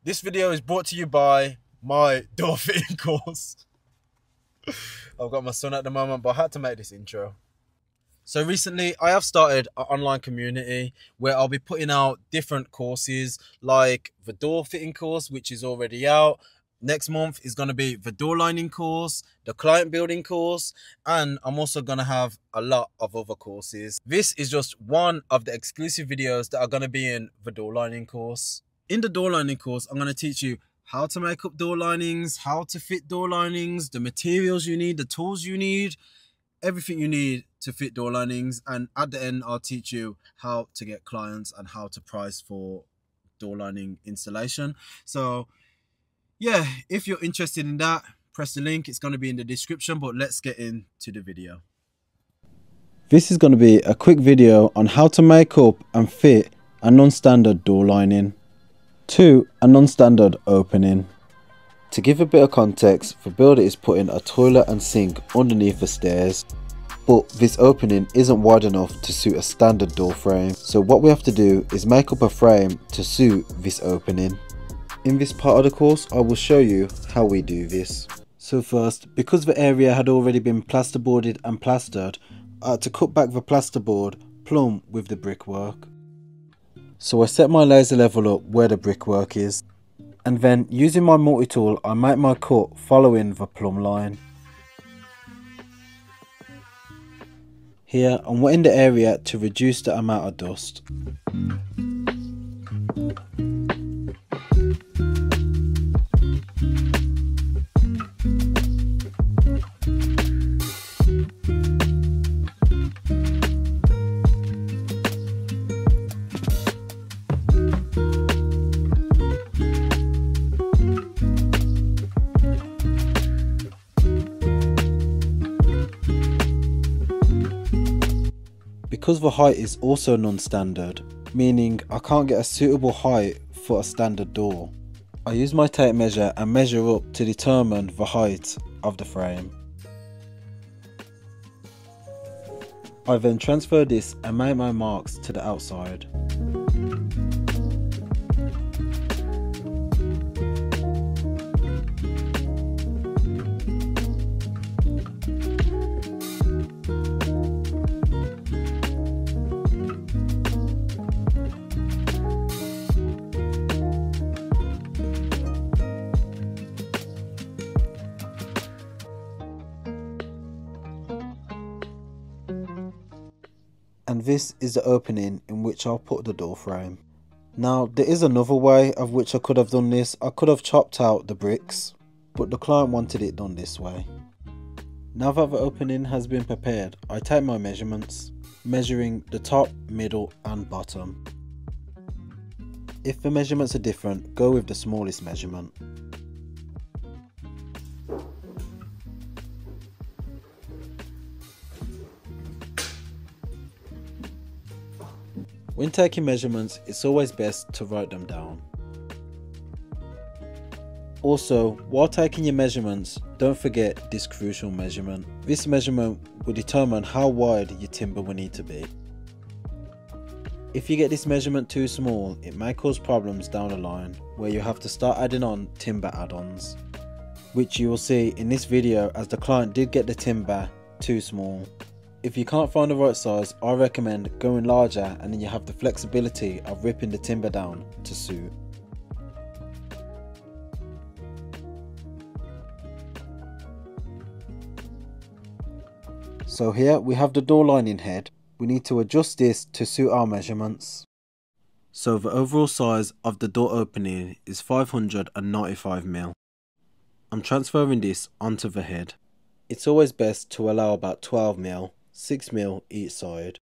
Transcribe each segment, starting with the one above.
This video is brought to you by my door fitting course. I've got my son at the moment, but I had to make this intro. So recently I have started an online community where I'll be putting out different courses, like the door fitting course, which is already out. Next month is going to be the door lining course, the client building course, and I'm also going to have a lot of other courses. This is just one of the exclusive videos that are going to be in the door lining course. In the door lining course, I'm going to teach you how to make up door linings, how to fit door linings, the materials you need, the tools you need, everything you need to fit door linings. And at the end, I'll teach you how to get clients and how to price for door lining installation. So yeah, if you're interested in that, press the link. It's going to be in the description, but let's get into the video. This is going to be a quick video on how to make up and fit a non-standard door lining to a non-standard opening. To give a bit of context, the builder is putting a toilet and sink underneath the stairs, but this opening isn't wide enough to suit a standard door frame. So what we have to do is make up a frame to suit this opening. In this part of the course, I will show you how we do this. So first, because the area had already been plasterboarded and plastered, I had to cut back the plasterboard plumb with the brickwork. So I set my laser level up where the brickwork is, and then using my multi-tool I make my cut following the plumb line. Here I'm wetting the area to reduce the amount of dust. Because the height is also non-standard, meaning I can't get a suitable height for a standard door, I use my tape measure and measure up to determine the height of the frame. I then transfer this and make my marks to the outside. And this is the opening in which I'll put the door frame. Now there is another way of which I could have done this. I could have chopped out the bricks, but the client wanted it done this way. Now that the opening has been prepared, I take my measurements, measuring the top, middle and bottom. If the measurements are different, go with the smallest measurement. When taking measurements, it's always best to write them down. Also, while taking your measurements, don't forget this crucial measurement. This measurement will determine how wide your timber will need to be. If you get this measurement too small, it may cause problems down the line where you have to start adding on timber add-ons, which you will see in this video as the client did get the timber too small. If you can't find the right size, I recommend going larger, and then you have the flexibility of ripping the timber down to suit. So here we have the door lining head. We need to adjust this to suit our measurements. So the overall size of the door opening is 595mm. I'm transferring this onto the head. It's always best to allow about 12mm. 6mm each side.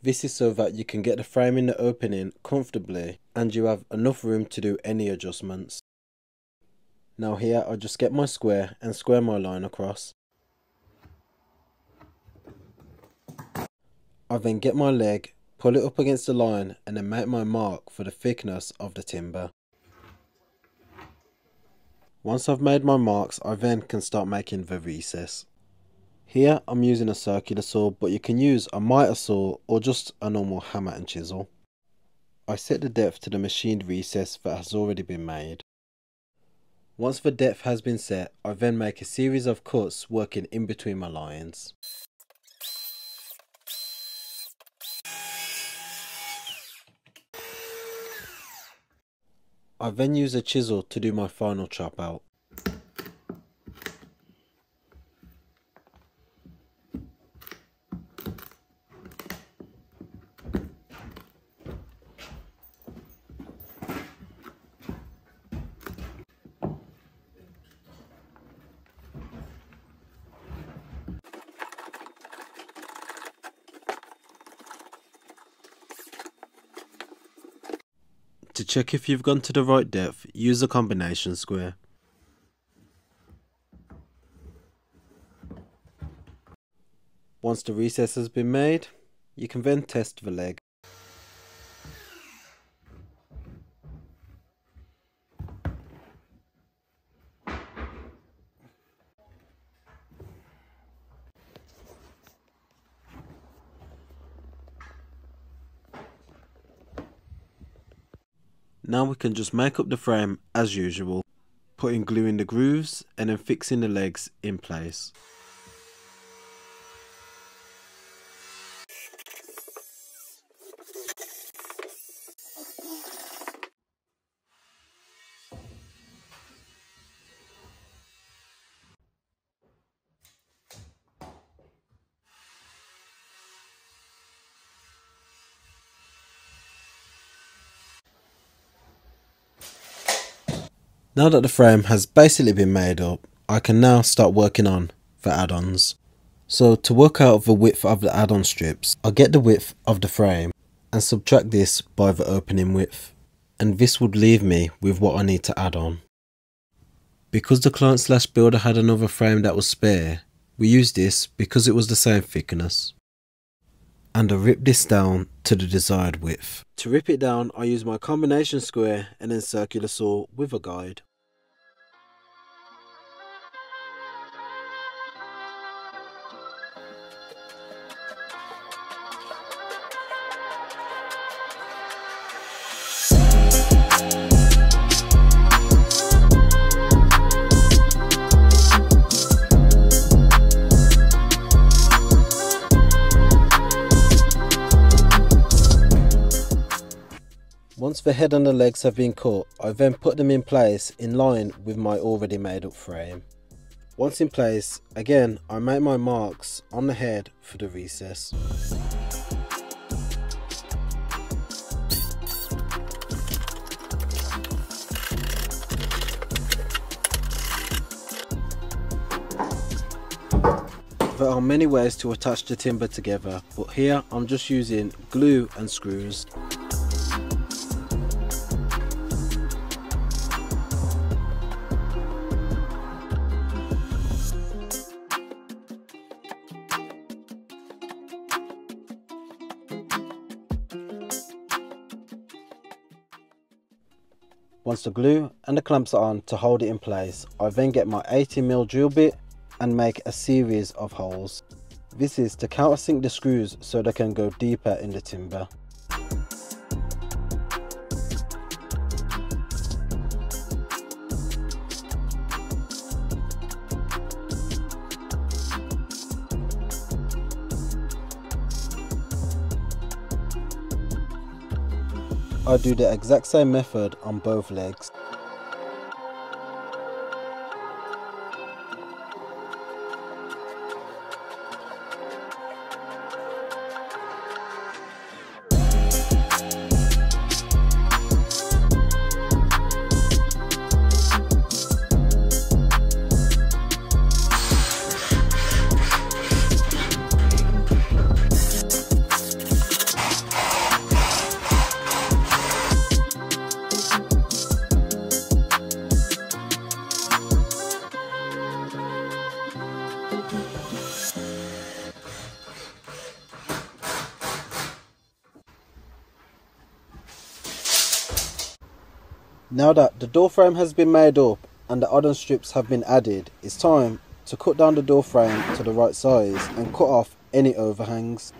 This is so that you can get the frame in the opening comfortably and you have enough room to do any adjustments. Now here I just get my square and square my line across. I then get my leg, pull it up against the line and then make my mark for the thickness of the timber. Once I've made my marks, I then can start making the recess. Here I'm using a circular saw, but you can use a miter saw or just a normal hammer and chisel. I set the depth to the machined recess that has already been made. Once the depth has been set, I then make a series of cuts working in between my lines. I then use a chisel to do my final chop out. To check if you've gone to the right depth, use a combination square. Once the recess has been made, you can then test the leg. Now we can just make up the frame as usual, putting glue in the grooves and then fixing the legs in place. Now that the frame has basically been made up, I can now start working on the add-ons. So to work out the width of the add-on strips, I'll get the width of the frame and subtract this by the opening width, and this would leave me with what I need to add on. Because the client / builder had another frame that was spare, we used this because it was the same thickness. And I rip this down to the desired width. To rip it down, I use my combination square and then circular saw with a guide. Once the head and the legs have been cut, I then put them in place in line with my already made up frame. Once in place, again I make my marks on the head for the recess. There are many ways to attach the timber together, but here I'm just using glue and screws. Once the glue and the clamps are on to hold it in place, I then get my 80mm drill bit and make a series of holes. This is to countersink the screws so they can go deeper in the timber. I do the exact same method on both legs. Now that the door frame has been made up and the add-on strips have been added, it's time to cut down the door frame to the right size and cut off any overhangs.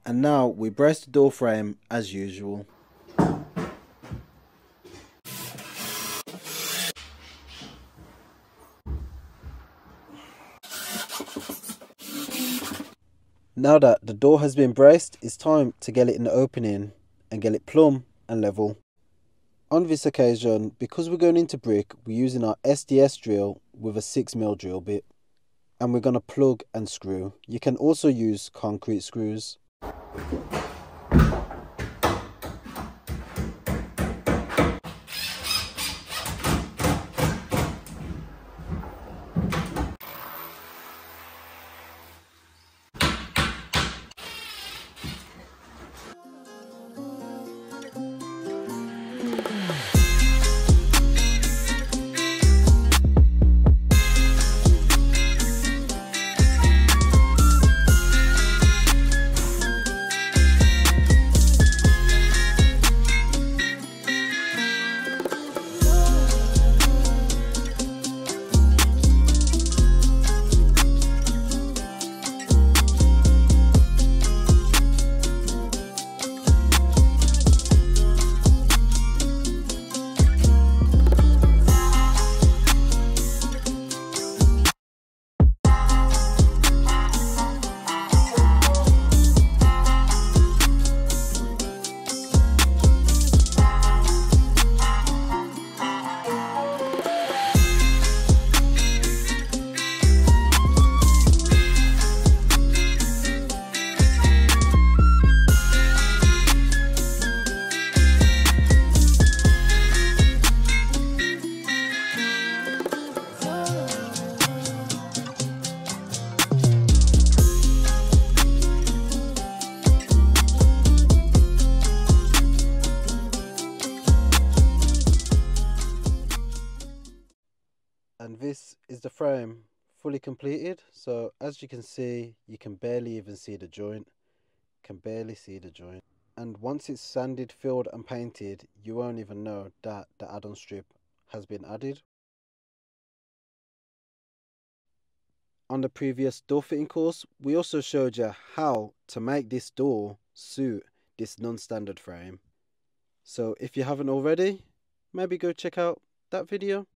And now we brace the door frame as usual. Now that the door has been braced, it's time to get it in the opening and get it plumb and level. On this occasion, because we're going into brick, we're using our SDS drill with a 6mm drill bit. And we're going to plug and screw. You can also use concrete screws. And this is the frame fully completed. So as you can see, you can barely even see the joint. And once it's sanded, filled and painted, you won't even know that the add-on strip has been added. On the previous door fitting course, we also showed you how to make this door suit this non-standard frame. So if you haven't already, maybe go check out that video.